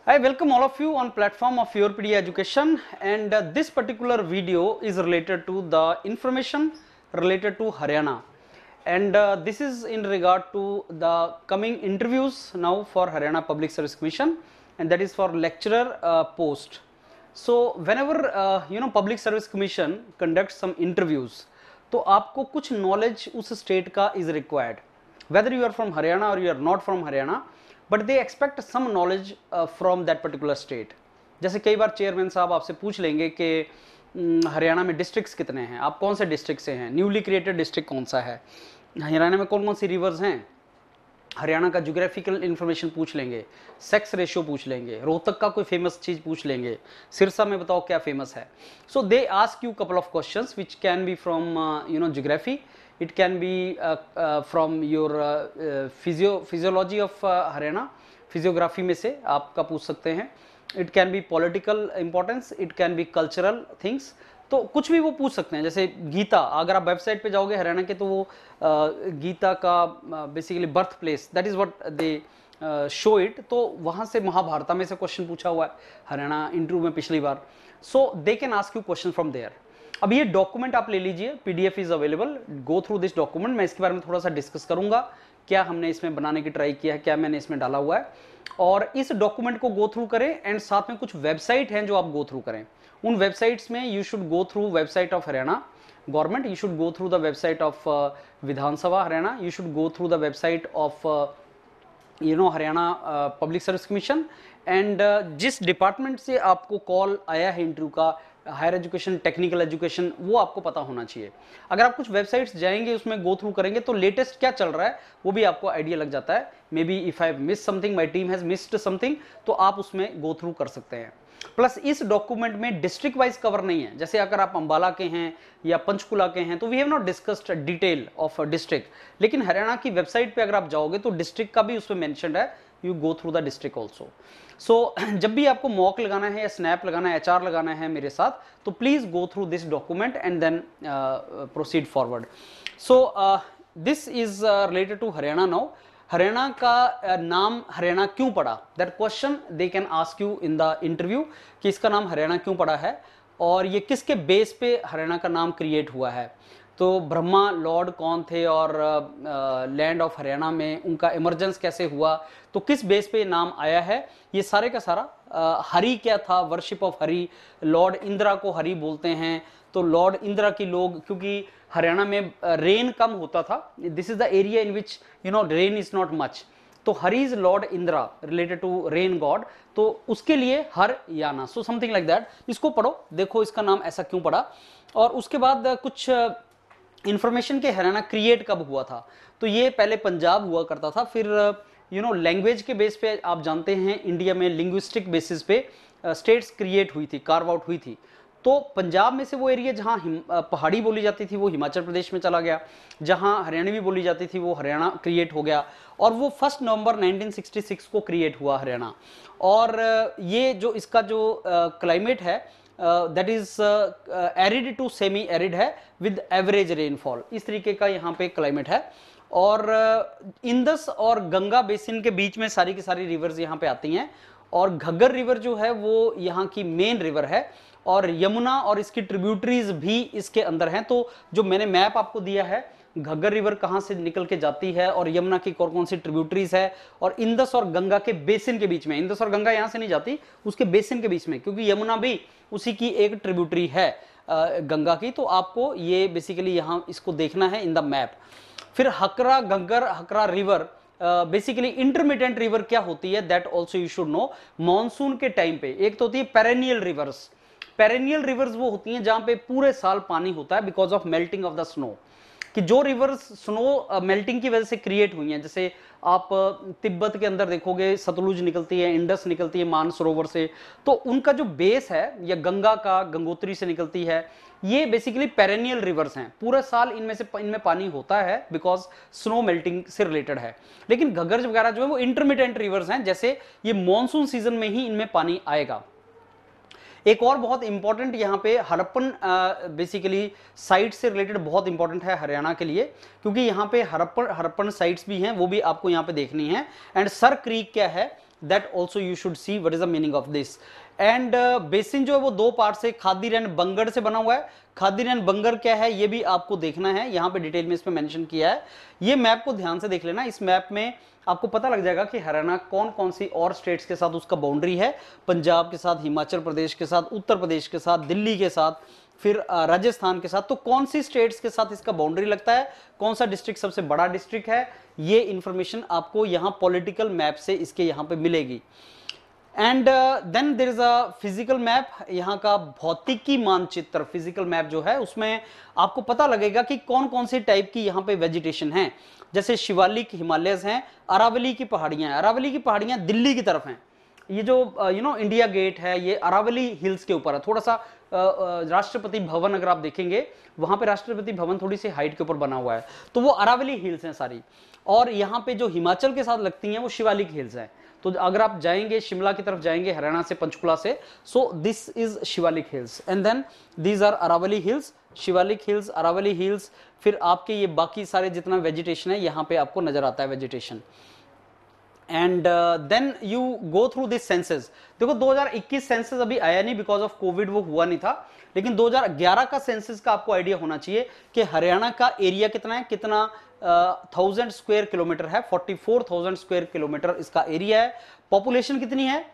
I welcome all of you on platform of Your PD Education, and this particular video is related to the information related to Haryana, and this is in regard to the coming interviews now for Haryana Public Service Commission, and that is for lecturer post. So whenever Public Service Commission conducts some interviews, तो आपको कुछ knowledge उस state का is required, whether you are from Haryana or you are not from Haryana, but they expect some knowledge from that particular state. जैसे कई बार chairman साहब आपसे पूछ लेंगे कि हरियाणा में डिस्ट्रिक्ट्स कितने हैं, आप कौन से डिस्ट्रिक्ट से हैं, न्यूली क्रिएटेड डिस्ट्रिक्ट कौन सा है, हरियाणा में कौन कौन सी रिवर्स हैं, हरियाणा का ज्योग्राफिकल इन्फॉर्मेशन पूछ लेंगे, सेक्स रेशियो पूछ लेंगे, रोहतक का कोई फेमस चीज़ पूछ लेंगे, सिरसा में बताओ क्या फेमस है। So they ask you couple of questions which can be from geography, it can be from your physiology of Haryana, physiography में से आपका पूछ सकते हैं, it can be political importance, it can be cultural things, तो कुछ भी वो पूछ सकते हैं। जैसे गीता, अगर आप वेबसाइट पे जाओगे हरियाणा के तो वो गीता का basically birth place, that is what they show it, तो वहाँ से महाभारता में से क्वेश्चन पूछा हुआ है हरियाणा इंटरव्यू में पिछली बार। So they can ask you question from there. अब ये डॉक्यूमेंट आप ले लीजिए, PDF is available, go through this document. मैं इसके बारे में थोड़ा सा डिस्कस करूंगा, क्या हमने इसमें बनाने की ट्राई किया है, क्या मैंने इसमें डाला हुआ है, और इस डॉक्यूमेंट को गो थ्रू करें। एंड साथ में कुछ वेबसाइट हैं जो आप गो थ्रू करें। उन वेबसाइट्स में you should go through website of Haryana government, you should go through the website of Vidhan Sabha Haryana, you should go through the website of Haryana public service commission. And जिस डिपार्टमेंट से आपको call आया है interview का, higher education, technical education, वो आपको पता होना चाहिए। अगर आप कुछ वेबसाइट्स जाएंगे, उसमें गो थ्रू करेंगे तो लेटेस्ट क्या चल रहा है वो भी आपको आइडिया लग जाता है। May be if I miss something, my team has missed something, तो आप उसमें गो थ्रू कर सकते हैं। प्लस इस डॉक्यूमेंट में डिस्ट्रिक्ट वाइज कवर नहीं है। जैसे अगर आप अंबाला के हैं या पंचकुला के हैं तो we have not discussed detail of district, लेकिन हरियाणा की वेबसाइट पे अगर आप जाओगे तो डिस्ट्रिक्ट का भी उसमें मेंशन्ड है, you go through the district also. So जब भी आपको मॉक लगाना है या स्नैप लगाना है, एचआर लगाना है मेरे साथ, तो please go through this document and then proceed forward. So this is related to Haryana now. Haryana का नाम हरियाणा क्यों पड़ा, that question they can ask you in the interview कि इसका नाम हरियाणा क्यों पड़ा है और ये किसके बेस पे हरियाणा का नाम क्रिएट हुआ है। तो ब्रह्मा लॉर्ड कौन थे और लैंड ऑफ हरियाणा में उनका इमरजेंस कैसे हुआ, तो किस बेस पे नाम आया है, ये सारे का सारा। हरि क्या था, worship of Hari, Lord Indira को हरि बोलते हैं, तो लॉर्ड इंदिरा की लोग, क्योंकि हरियाणा में रेन कम होता था, this is the area in which rain is not much, तो Hari is lord Indra related to rain god, तो उसके लिए Haryana, so something like that. इसको पढ़ो, देखो इसका नाम ऐसा क्यों पड़ा। और उसके बाद कुछ इंफॉर्मेशन के हरियाणा क्रिएट कब हुआ था, तो ये पहले पंजाब हुआ करता था, फिर लैंग्वेज के बेस पे आप जानते हैं इंडिया में लिंग्विस्टिक बेसिस पे स्टेट्स क्रिएट हुई थी, कार्व आउट हुई थी। तो पंजाब में से वो एरिया जहाँ पहाड़ी बोली जाती थी वो हिमाचल प्रदेश में चला गया, जहाँ हरियाणवी बोली जाती थी वो हरियाणा क्रिएट हो गया, और वो 1 नवंबर 1966 को क्रिएट हुआ हरियाणा। और ये जो इसका जो क्लाइमेट है that is arid to semi arid है विद एवरेज रेनफॉल, इस तरीके का यहाँ पे क्लाइमेट है। और इंदस और गंगा बेसिन के बीच में सारी की सारी रिवर्स यहाँ पे आती हैं, और घग्गर रिवर जो है वो यहाँ की मेन रिवर है, और यमुना और इसकी ट्रिब्यूटरीज भी इसके अंदर हैं। तो जो मैंने मैप आपको दिया है, घग्गर रिवर कहाँ से निकल के जाती है और यमुना की कौन कौन सी ट्रिब्यूटरीज है, और इंदस और गंगा के बेसिन के बीच में, इंदस और गंगा यहाँ से नहीं जाती, उसके बेसिन के बीच में, क्योंकि यमुना भी उसी की एक ट्रिब्यूटरी है गंगा की, तो आपको ये बेसिकली यहाँ इसको देखना है इन द मैप। फिर हकरा घग्गर हकरा रिवर बेसिकली इंटरमीडिएट रिवर क्या होती है, that also you should no. Monsoon के टाइम पे एक तो होती है पेरेनियल रिवर्स, पेरेनियल रिवर्स वो होती हैं जहां पे पूरे साल पानी होता है because of melting of the snow, कि जो रिवर्स स्नो मेल्टिंग की वजह से क्रिएट हुई हैं। जैसे आप तिब्बत के अंदर देखोगे सतलुज निकलती है, इंडस निकलती है मानसरोवर से, तो उनका जो बेस है, या गंगा का गंगोत्री से निकलती है, ये बेसिकली पेरेनियल रिवर्स हैं, पूरा साल इनमें पानी होता है बिकॉज स्नो मेल्टिंग से रिलेटेड है। लेकिन घग्गर वगैरह जो है वो इंटरमीडिएट रिवर्स हैं, जैसे ये मॉनसून सीजन में ही इनमें पानी आएगा। एक और बहुत इंपॉर्टेंट यहाँ पे हड़प्पन बेसिकली साइट से रिलेटेड बहुत इंपॉर्टेंट है हरियाणा के लिए, क्योंकि यहाँ पे हड़प्पन साइट्स भी हैं, वो भी आपको यहाँ पे देखनी है। एंड सर क्रीक क्या है, that also you should see what is the meaning of this. And basin जो है वो दो पार्ट से खादीर बंगड़ से बना हुआ है। खादीर बंगड़ क्या है ये भी आपको देखना है, यहाँ पे डिटेल में इसमें मेंशन किया है। ये मैप को ध्यान से देख लेना, इस मैप में आपको पता लग जाएगा कि हरियाणा कौन कौन सी और स्टेट्स के साथ उसका बाउंड्री है, पंजाब के साथ, हिमाचल प्रदेश के साथ, उत्तर प्रदेश के साथ, दिल्ली के साथ, फिर राजस्थान के साथ। तो कौन सी स्टेट्स के साथ इसका बाउंड्री लगता है, कौन सा डिस्ट्रिक्ट सबसे बड़ा डिस्ट्रिक्ट है, ये इंफॉर्मेशन आपको यहाँ पॉलिटिकल मैप से इसके यहाँ पे मिलेगी। And then there is a physical map, यहाँ का भौतिकी मानचित्र, फिजिकल मैप जो है उसमें आपको पता लगेगा कि कौन कौन से टाइप की यहाँ पे वेजिटेशन है। जैसे शिवालिक हिमालयस हैं, अरावली की पहाड़ियां हैं, अरावली की पहाड़ियां दिल्ली की तरफ हैं। ये जो इंडिया गेट है ये अरावली हिल्स के ऊपर है। थोड़ा सा राष्ट्रपति भवन अगर आप देखेंगे वहां पे राष्ट्रपति भवन थोड़ी सी हाइट के ऊपर बना हुआ है, तो वो अरावली हिल्स हैं सारी। और यहाँ पे जो हिमाचल के साथ लगती हैं वो शिवालिक हिल्स हैं। तो अगर आप जाएंगे शिमला की तरफ जाएंगे हरियाणा से, पंचकुला से, so this is Shivalik hills and then these are Aravalli hills, Shivalik hills, Aravalli hills. फिर आपके ये बाकी सारे जितना वेजिटेशन है यहाँ पे आपको नजर आता है vegetation. And then you go through this census. देखो 2021 सेंसस अभी आया नहीं बिकॉज ऑफ कोविड, वो हुआ नहीं था, लेकिन 2011 का सेंसस का आपको आइडिया होना चाहिए कि हरियाणा का एरिया कितना है, कितना 1000 स्क्वायर किलोमीटर है, 44,000 स्क्वायर किलोमीटर इसका एरिया है। पॉपुलेशन कितनी है,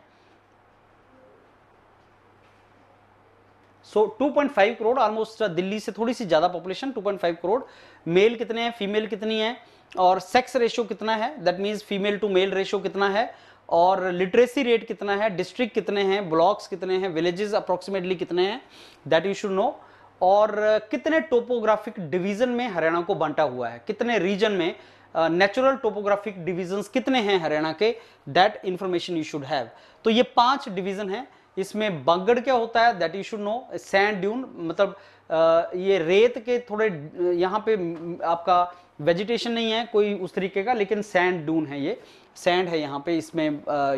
सो 2.5 करोड़, ऑलमोस्ट दिल्ली से थोड़ी सी ज्यादा पॉपुलेशन, 2.5 करोड़। मेल कितने हैं, फीमेल कितनी है, और सेक्स रेशियो कितना है, that means female to male ratio कितना है, और लिटरेसी रेट कितना है, डिस्ट्रिक्ट कितने हैं, ब्लॉक्स कितने हैं, विलेजेस अप्रोक्सीमेटली कितने हैं, दैट यू शुड नो। और कितने टोपोग्राफिक डिवीजन में हरियाणा को बांटा हुआ है, कितने रीजन में, नेचुरल टोपोग्राफिक डिविजन्स कितने हैं हरियाणा के, that information you should have. तो ये 5 डिवीजन है। इसमें बागड़ क्या होता है, that you should no. Sand dune मतलब ये रेत के थोड़े, यहाँ पे आपका वेजिटेशन नहीं है कोई उस तरीके का, लेकिन सैंड ड्यून है, ये सैंड है यहाँ पे। इसमें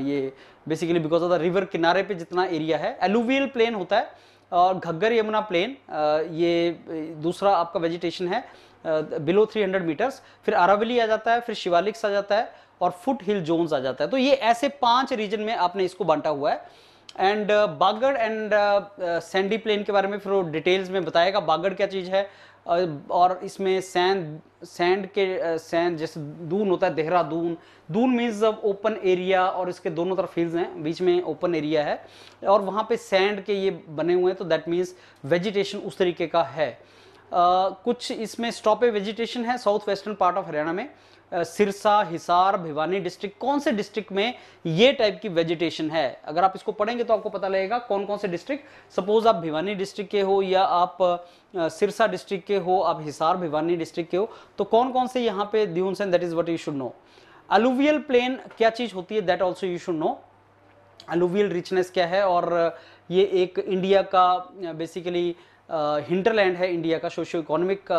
ये basically because of the river किनारे पे जितना एरिया है। एलुवियल प्लेन होता है, और घग्गर यमुना प्लेन ये दूसरा आपका वेजिटेशन है बिलो 300 मीटर्स। फिर अरावली आ जाता है, फिर शिवालिक्स आ जाता है, और फुट हिल जोन्स आ जाता है। तो ये ऐसे 5 रीजन में आपने इसको बांटा हुआ है। And Bagar and sandy plain के बारे में फिर वो डिटेल्स में बताएगा, बागड़ क्या चीज़ है। और इसमें सैंड के सैंड जैसे दून होता है, Dehradun, Doon means open area, और इसके दोनों तरफ हिल्स हैं, बीच में ओपन एरिया है, और वहाँ पे सैंड के ये बने हुए हैं, तो दैट मीन्स वेजिटेशन उस तरीके का है। कुछ इसमें स्टॉपे वेजिटेशन है south western part of Haryana में। सिरसा, हिसार, भिवानी डिस्ट्रिक्ट, कौन से डिस्ट्रिक्ट में ये टाइप की वेजिटेशन है, अगर आप इसको पढ़ेंगे तो आपको पता लगेगा कौन कौन से डिस्ट्रिक्ट। सपोज आप भिवानी डिस्ट्रिक्ट के हो, या आप सिरसा डिस्ट्रिक्ट के हो, आप हिसार भिवानी डिस्ट्रिक्ट के हो, तो कौन कौन से यहाँ पे ड्यून्स हैं, that is what you should know. Alluvial plain क्या चीज होती है, that also you should know. Alluvial richness क्या है, और ये एक इंडिया का बेसिकली हिंटरलैंड है, इंडिया का सोशियो इकोनॉमिक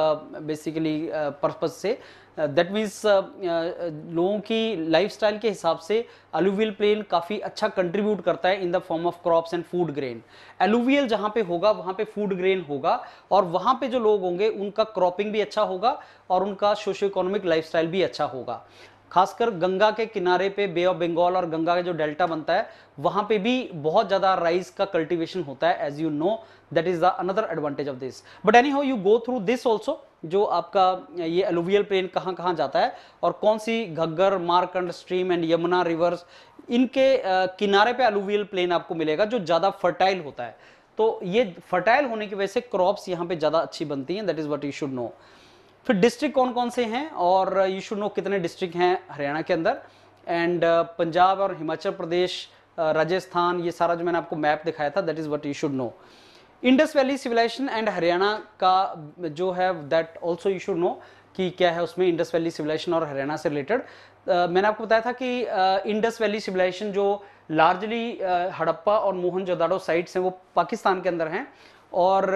बेसिकली पर्पज से। दैट मीन्स लोगों की लाइफस्टाइल के हिसाब से अलुवियल प्लेन काफ़ी अच्छा कंट्रीब्यूट करता है in the form of crops and food grain. Alluvial जहाँ पे होगा वहाँ पे फूड ग्रेन होगा, और वहाँ पे जो लोग होंगे उनका क्रॉपिंग भी अच्छा होगा, और उनका सोशियो इकोनॉमिक लाइफस्टाइल भी अच्छा होगा। खासकर गंगा के किनारे पे, बे ऑफ बंगाल और गंगा का जो डेल्टा बनता है, वहां पे भी बहुत ज्यादा राइस का कल्टीवेशन होता है, as you know, that is the another advantage of this. But anyhow you go through this also, जो आपका ये अलुवियल प्लेन कहाँ कहाँ जाता है, और कौन सी Ghaggar, Markanda stream and Yamuna rivers, इनके किनारे पे अलुवियल प्लेन आपको मिलेगा जो ज्यादा फर्टाइल होता है। तो ये फर्टाइल होने की वजह से क्रॉप्स यहाँ पे ज्यादा अच्छी बनती हैं, that is what you should no. फिर डिस्ट्रिक्ट कौन कौन से हैं, और यू शुड नो कितने डिस्ट्रिक्ट हैं हरियाणा के अंदर। एंड पंजाब और हिमाचल प्रदेश, राजस्थान, ये सारा जो मैंने आपको मैप दिखाया था, that is what you should know. Indus valley civilization and Haryana का जो है, that also you should know कि क्या है उसमें इंडस वैली सिविलाइजेशन और हरियाणा से रिलेटेड। मैंने आपको बताया था कि इंडस वैली सिविलाइजेशन जो लार्जली हड़प्पा और मोहनजोदाड़ो साइट्स हैं वो पाकिस्तान के अंदर हैं, और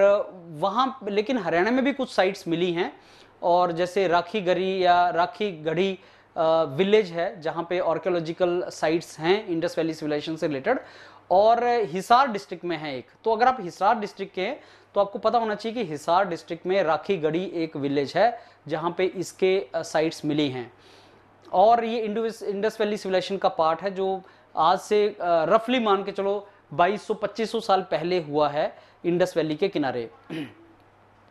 वहाँ लेकिन हरियाणा में भी कुछ साइट्स मिली हैं, और जैसे राखी गढ़ी या राखी गढ़ी विलेज है जहाँ पे आर्कियोलॉजिकल साइट्स हैं इंडस वैली सिविलाइजेशन से रिलेटेड, और हिसार डिस्ट्रिक्ट में है एक। तो अगर आप हिसार डिस्ट्रिक्ट के हैं तो आपको पता होना चाहिए कि हिसार डिस्ट्रिक्ट में राखी गढ़ी एक विलेज है जहाँ पे इसके साइट्स मिली हैं, और ये इंडस वैली सिविलाइजेशन का पार्ट है जो आज से रफली मान के चलो 2200-2500 साल पहले हुआ है इंडस वैली के किनारे।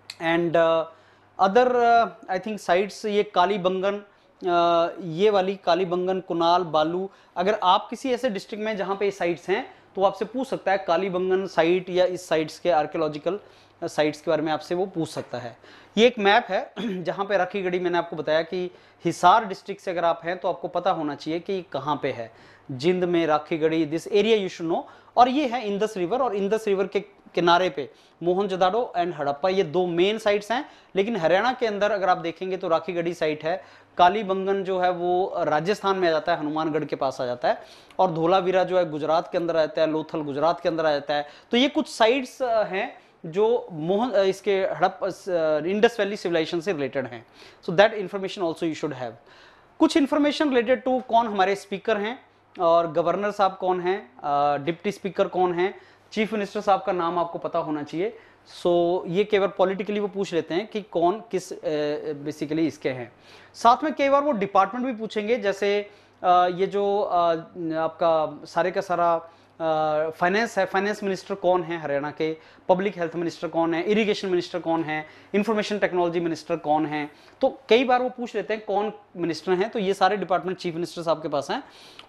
And other I think sites, ये कालीबंगन, ये वाली कालीबंगन, कुनाल, बालू, अगर आप किसी ऐसे डिस्ट्रिक्ट में जहाँ पे साइट्स हैं तो आपसे पूछ सकता है कालीबंगन साइट या इस साइट्स के आर्कियोलॉजिकल साइट्स के बारे में आपसे वो पूछ सकता है। ये एक मैप है जहाँ पे राखीगढ़ी, मैंने आपको बताया कि हिसार डिस्ट्रिक्ट से अगर आप हैं तो आपको पता होना चाहिए कि कहाँ पे है। जिंद में Rakhigarhi, this area you should no. और ये है इंदस रिवर, और इंदस रिवर के किनारे पे मोहनजोदाड़ो एंड हड़प्पा, ये दो मेन साइट्स हैं। लेकिन हरियाणा के अंदर अगर आप देखेंगे तो राखीगढ़ी साइट है, कालीबंगन जो है वो राजस्थान में आ जाता है, हनुमानगढ़ के पास आ जाता है, और धोलावीरा जो है गुजरात के अंदर आ जाता है, लोथल गुजरात के अंदर आ जाता है। तो ये कुछ साइट्स हैं जो इसके इंडस वैली सिविलाइजेशन से रिलेटेड हैं। So that information also you should have. कुछ इंफॉर्मेशन रिलेटेड टू कौन हमारे स्पीकर हैं और गवर्नर साहब कौन हैं, डिप्टी स्पीकर कौन हैं, चीफ मिनिस्टर साहब का नाम आपको पता होना चाहिए। सो ये केवल पॉलिटिकली वो पूछ लेते हैं कि कौन किस बेसिकली इसके हैं। साथ में कई बार वो डिपार्टमेंट भी पूछेंगे, जैसे ये जो आपका सारे का सारा फाइनेंस है, फाइनेंस मिनिस्टर कौन है हरियाणा के, पब्लिक हेल्थ मिनिस्टर कौन है, इरिगेशन मिनिस्टर कौन है, इंफॉर्मेशन टेक्नोलॉजी मिनिस्टर कौन है। तो कई बार वो पूछ लेते हैं कौन मिनिस्टर हैं, तो ये सारे डिपार्टमेंट चीफ मिनिस्टर साहब के पास हैं।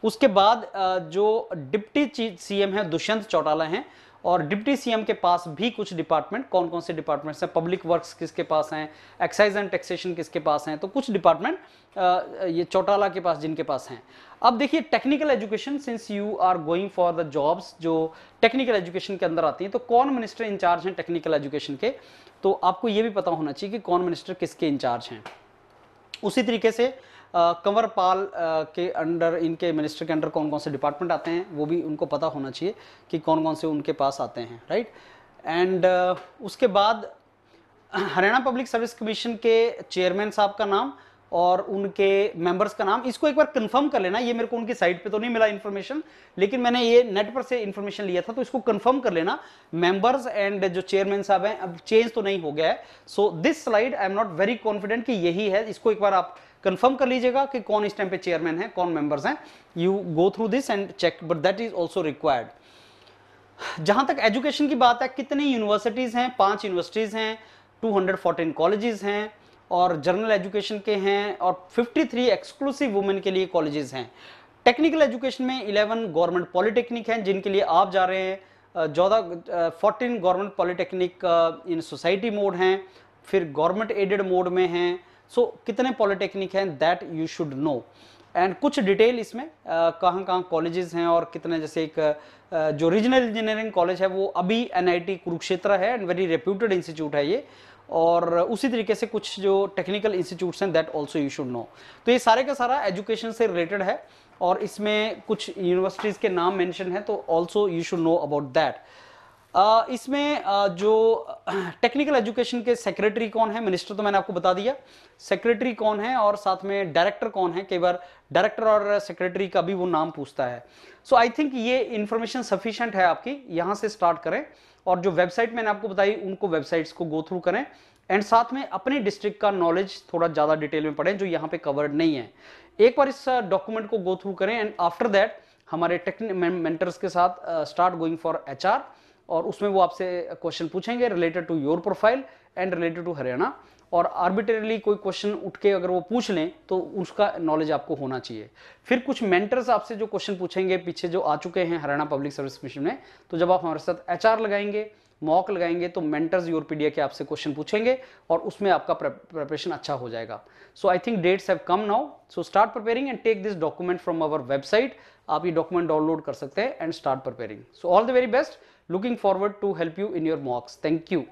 उसके बाद जो डिप्टी सीएम है दुष्यंत चौटाला हैं, और डिप्टी सीएम के पास भी कुछ डिपार्टमेंट, कौन कौन से डिपार्टमेंट्स हैं, पब्लिक वर्क्स किसके पास हैं, एक्साइज एंड टैक्सेशन किसके पास हैं, तो कुछ डिपार्टमेंट ये चौटाला के पास, जिनके पास हैं। अब देखिए technical education, since you are going for the jobs जो टेक्निकल एजुकेशन के अंदर आती हैं, तो कौन मिनिस्टर इंचार्ज हैं टेक्निकल एजुकेशन के, तो आपको ये भी पता होना चाहिए कि कौन मिनिस्टर किसके इंचार्ज हैं। उसी तरीके से कंवरपाल के अंडर, इनके मिनिस्टर के अंडर कौन कौन से डिपार्टमेंट आते हैं वो भी उनको पता होना चाहिए कि कौन कौन से उनके पास आते हैं, राइट। एंड उसके बाद हरियाणा पब्लिक सर्विस कमीशन के चेयरमैन साहब का नाम और उनके मेंबर्स का नाम, इसको एक बार कंफर्म कर लेना। ये मेरे को उनकी साइट पे तो नहीं मिला इन्फॉर्मेशन, लेकिन मैंने ये नेट पर से इन्फॉर्मेशन लिया था, तो इसको कंफर्म कर लेना। मेंबर्स एंड जो चेयरमैन साहब हैं, अब चेंज तो नहीं हो गया है। So this slide I am not very confident कि यही है, इसको एक बार आप कंफर्म कर लीजिएगा कि कौन इस टाइम पे चेयरमैन है, कौन मेंबर्स हैं। You go through this and check, but that is also required. जहां तक एजुकेशन की बात है, कितनी यूनिवर्सिटीज हैं, 5 यूनिवर्सिटीज हैं, 214 कॉलेजेस हैं, और जनरल एजुकेशन के हैं, और 53 एक्सक्लूसिव वुमेन के लिए कॉलेजेस हैं। टेक्निकल एजुकेशन में 11 गवर्नमेंट पॉलिटेक्निक हैं, जिनके लिए आप जा रहे हैं। 14 government polytechnic in society mode हैं, फिर गवर्नमेंट एडेड मोड में हैं। सो कितने पॉलिटेक्निक हैं that you should no, and कुछ डिटेल इसमें कहाँ कहाँ कॉलेजेस हैं और कितने, जैसे एक जो रीजनल इंजीनियरिंग कॉलेज है वो अभी NIT कुरुक्षेत्र है, एंड वेरी रेप्यूटेड इंस्टीट्यूट है ये। और उसी तरीके से कुछ जो टेक्निकल इंस्टीट्यूट्स हैं that also you should no. तो ये सारे का सारा एजुकेशन से रिलेटेड है, और इसमें कुछ यूनिवर्सिटीज़ के नाम मेंशन है, तो also you should know about that. इसमें जो टेक्निकल एजुकेशन के सेक्रेटरी कौन है, मिनिस्टर तो मैंने आपको बता दिया, सेक्रेटरी कौन है और साथ में डायरेक्टर कौन है। कई बार डायरेक्टर और सेक्रेटरी का भी वो नाम पूछता है। सो आई थिंक ये इंफॉर्मेशन सफिशिएंट है आपकी, यहाँ से स्टार्ट करें, और जो वेबसाइट मैंने आपको बताई उनको वेबसाइट्स को गो थ्रू करें, एंड साथ में अपने डिस्ट्रिक्ट का नॉलेज थोड़ा ज़्यादा डिटेल में पढ़ें जो यहाँ पे कवर्ड नहीं है। एक बार इस डॉक्यूमेंट को गो थ्रू करें, एंड आफ्टर दैट हमारे मेंटर्स के साथ स्टार्ट गोइंग फॉर HR, और उसमें वो आपसे क्वेश्चन पूछेंगे related to your profile and related to Haryana, और आर्बिट्रेरली कोई क्वेश्चन उठ के अगर वो पूछ लें तो उसका नॉलेज आपको होना चाहिए। फिर कुछ मेंटर्स आपसे जो क्वेश्चन पूछेंगे पीछे जो आ चुके हैं हरियाणा पब्लिक सर्विस कमीशन में, तो जब आप हमारे साथ HR लगाएंगे, मॉक लगाएंगे, तो मेंटर्स योरपीडिया के आपसे क्वेश्चन पूछेंगे और उसमें आपका प्रिपरेशन अच्छा हो जाएगा। So I think dates have come now, so start preparing and take this document from our website. आप ये डॉक्यूमेंट डाउनलोड कर सकते हैं and start preparing. So all the very best, looking forward to help you in your mocks. Thank you.